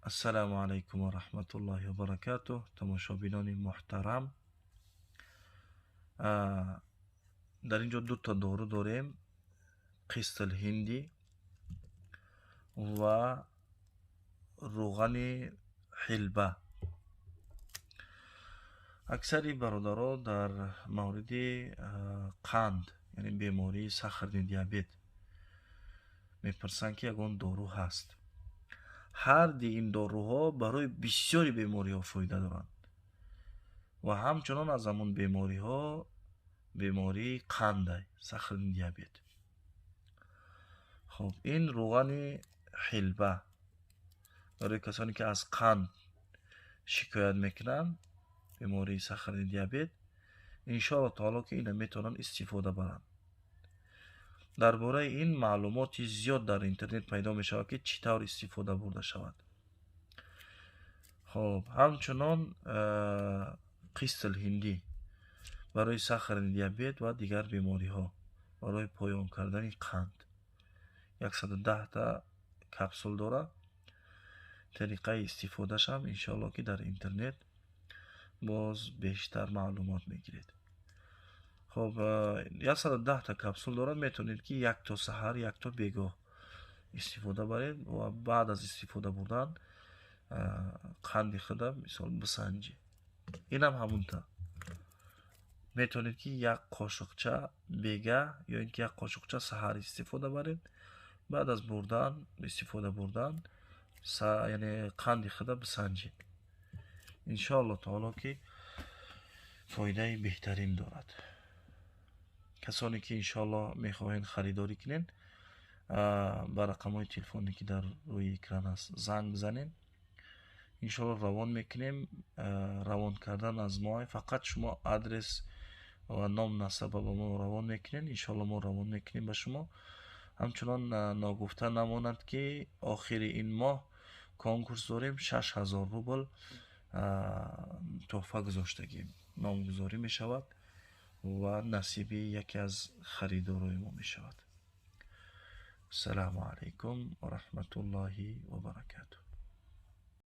السلام علیکم و رحمت الله و برکاته. تماشابینان محترم، در اینجا دو تا دارو داریم: قسط هندی و روغن حلبه. اکثری برادرها در مورد قند یعنی بیماری ساختن دیابت میپرسند که یگان دارو هست. هر دی این داروها برای بسیاری بیماری ها فایده دارند و همچنان از همون بیماری ها بیماری قند ساختن دیابت. خب این روغن حلبه برای کسانی که از قند شکایت میکنن، بیماری ساختن دیابت، انشاءالله تعالی که اینا میتونن استفاده برن. درباره این معلومات زیاد در اینترنت پیدا میشود که چطور استفاده برده شود. خب همچنان قسط هندی برای ساختن دیابت و دیگر بیماری ها برای پایان کردن قند 110 تا کپسول داره. طریقه استفادهش هم انشاءالله که در اینترنت باز بیشتر معلومات میگیرید. خب 110 تا کپسول داره، میتونید که یک تا سحر یک تا بیگاه استفاده برید و بعد از استفاده بردن قند خود مثال بسنجید. این هم همونطور میتونید که یک قاشقچه بیگاه یا اینکه یک قاشقچه سحر استفاده برید. بعد از بردن استفاده بردن یعنی قند خود بسنجید. انشاءالله تعالی که فایده بهترین دارد. کسانی که انشاءالله میخواهید خریداری کنین با رقم های تلفنی که در روی اکران است زنگ بزنین، انشاءالله روان میکنیم. روان کردن از ما فقط شما آدرس و نام نسب با ما روان میکنین، انشاءالله ما روان میکنیم به شما. همچنان ناگفته نماند که آخر این ماه کنکورس داریم. 6000 روبل تحفه گذاشتگی نامگذاری می شود و نصیب یکی از خریدارای ما می شود. السلام علیکم و رحمت الله و برکاته.